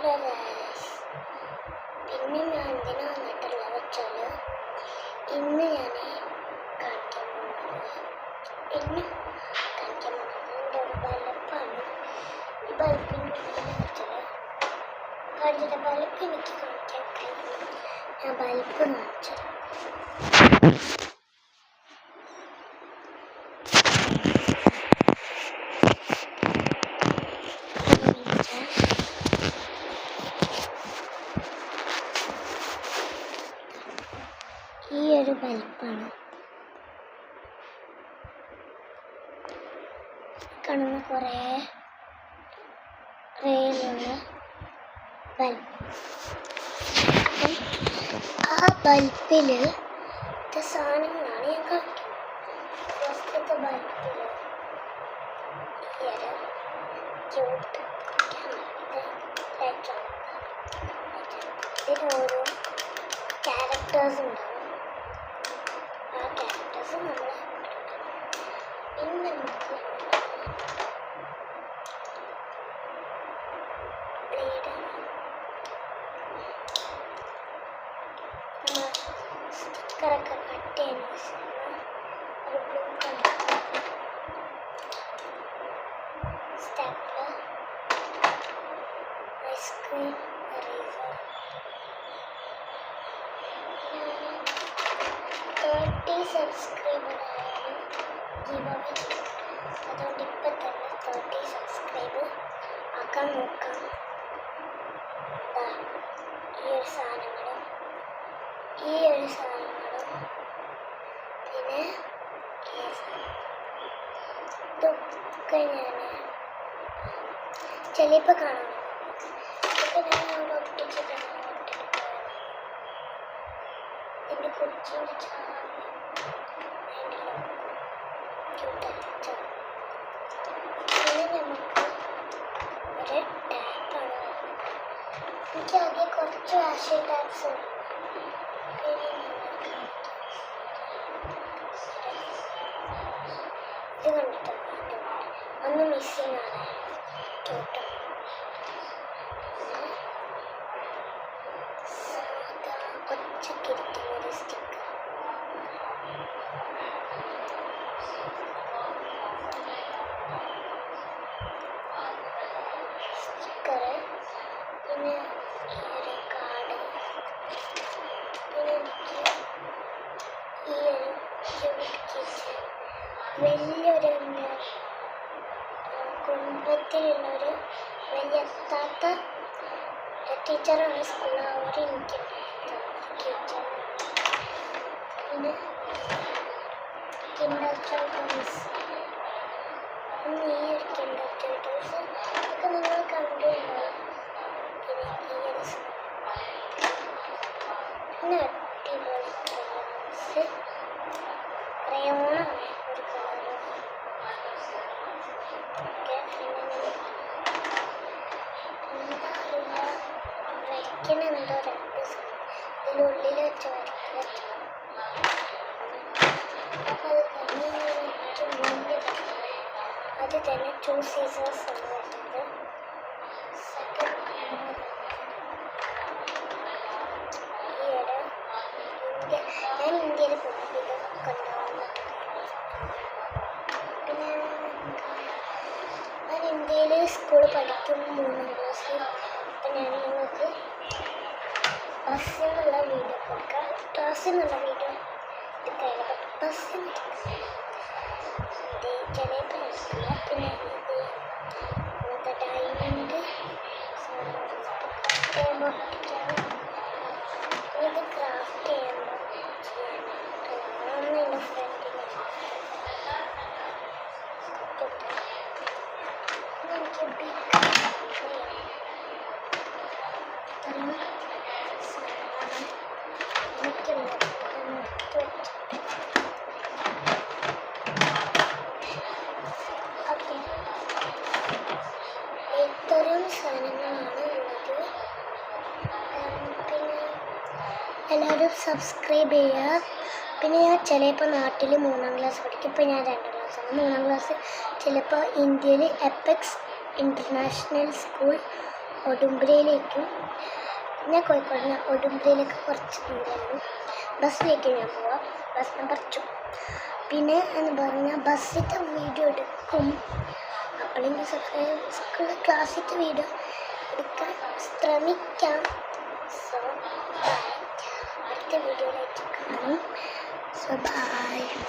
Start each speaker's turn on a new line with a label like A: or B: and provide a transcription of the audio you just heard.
A: Hello guys, പിന്നെ ഞാൻ എന്തിനാ വന്നിട്ടുള്ളത് വെച്ചാൽ ഇന്ന് ഞാൻ കാണിക്കാൻ പോകുന്നത് എൻ്റെ ഒരു ബൾബാണ്. ഈ ബൾബിൻ്റെ ഉള്ളിൽ വെച്ചാൽ കാണിച്ചിട്ട് ബൾബ് എനിക്ക് കാണിക്കാൻ കഴിയും. ഞാൻ ബൾബ് കാണിച്ചത് ഈ ഒരു ബൾബാണ്. കാണുന്ന കുറേ റേയിലുള്ള ബൾബ്. ആ ബൾബിൽ സാധനങ്ങളാണ് ഞാൻ കാണിക്കുന്നത്. ഫസ്റ്റത്തെ ബൾബിൽ ഈ ഒരു ക്യൂട്ട് ഇതിൽ ഓരോ ക്യാരക്ടേഴ്സ് ഉണ്ടാവും. ആ ക്യാരക്ടേഴ്സ് നമ്മൾ പിന്നെ നമുക്ക് സ്റ്റിക്കറൊക്കെ കട്ട് ചെയ്യുന്ന ഒരു blue colour stapler, ice cream eraser. 30 സബ്സ്ക്രൈബറായാലും ഗീവ് അവേ ചെയ്യും. അതുകൊണ്ട് ഇപ്പം തന്നെ 30 സബ്സ്ക്രൈബ് ആക്കാൻ നോക്കാം. ഈ ഒരു സാധനങ്ങളും പിന്നെ ഇതൊക്കെ ഞാൻ ചിലപ്പോൾ കാണാം. ഇതൊക്കെ ഞാൻ അവിടെ ഒട്ടിച്ചിട്ടാണ് എൻ്റെ കൊച്ചിൻ്റെ പിന്നെ നമുക്ക് ഒരു ടാപ്പാണ്. എനിക്ക് ആദ്യം കുറച്ച് വാഷിംഗ് ടാപ്സ് ഉണ്ട്. ഇത് കണ്ടിട്ട് ഒന്ന് മിസ്സിങ് ആണ്. ക്യൂട്ട് സാധാ ഒച്ചക്കിരിക്കുന്ന ഒരു സ്റ്റിക്കർ. പിന്നെ ഈ ഒരു കാർഡ്. പിന്നെ എനിക്ക് ഈ ഒരു കിറ്റ് വലിയൊരു കുടുംബത്തിലുള്ളൊരു വലിയ എത്താത്ത ടീച്ചറാണ് സ്കൂളിൽ. അവർ എനിക്ക് കിറ്റ്. പിന്നെ കിൻഡർ ടോയ്സ്. ഈ ഒരു കിൻഡർ ടോയ്സ് ഒക്കെ നിങ്ങൾ കണ്ടിട്ടുണ്ടാവും. പിന്നെ ഈ ഒരു പിന്നെ അടിപൊളി ക്രയോണാണ് ഒരു കളറ്. ഓക്കെ, പിന്നെ വരയ്ക്കണ എന്തോ 2 ഇതിനുള്ളിൽ വെച്ച് വരയ്ക്കുക. അപ്പോൾ അത് കഴിഞ്ഞ് ഏറ്റവും വലിയ അത് തന്നെ 2 സീസേഴ്സ് ആണ് വരുന്നത്. ഞാൻ ഇന്ത്യയിൽ പോകുമ്പോൾ ഇതൊക്കെ ഉണ്ടാവുന്നുണ്ട്. പിന്നെ ഞാൻ ഇന്ത്യയിൽ സ്കൂളിൽ പഠിക്കും 3ാം ക്ലാസ്സിൽ. അപ്പം ഞാൻ നിങ്ങൾക്ക് ബസ്സിൽ നിന്നുള്ള വീഡിയോ കൊടുക്കാം. ക്ലാസ്സിൽ നിന്നുള്ള വീഡിയോ എടുക്കാറില്ല, ബസ്സിൽ ഇത് ചിലപ്പോൾ നടക്കില്ല. പിന്നെ ഇത് ഇങ്ങനത്തെ ഡയമണ്ട് ഒട്ടിക്കാണ്. ഇത് ക്രാഫ്റ്റ് ചെയ്യുമ്പോൾ ചെയ്യാനാണ് എൻ്റെ ഫ്രണ്ടിന് എനിക്ക് ഇത്തരം സാധനങ്ങളാണ് ഉള്ളത്. പിന്നെ എല്ലാവരും സബ്സ്ക്രൈബ് ചെയ്യുക. പിന്നെ ഞാൻ ചിലപ്പോൾ നാട്ടിൽ 3ാം ക്ലാസ് പഠിക്കും. ഇപ്പോൾ ഞാൻ 2ാം ക്ലാസ്സാണ്. 3ാം ക്ലാസ് ചിലപ്പോൾ ഇന്ത്യയിൽ എപ്പെക്സ് ഇൻ്റർനാഷണൽ സ്കൂൾ ഒടുമ്പുരയിലേക്കും ഞാൻ കോഴിക്കോട് നിന്ന് ഒടുമ്പുരയിലേക്ക് കുറച്ച് ദൂരമാണ്. ബസ്സിലേക്ക് ഞാൻ പോവാം. Bus number 2. പിന്നെ എന്ന് പറഞ്ഞാൽ ബസ്സിൻ്റെ വീഡിയോ എടുക്കും. അപ്പോഴെങ്കിൽ സ്കൂൾ ക്ലാസ്സിൻ്റെ വീഡിയോ എടുക്കാൻ ശ്രമിക്കാം. സോ അടുത്ത വീഡിയോയിലേക്ക് കാണും. So by.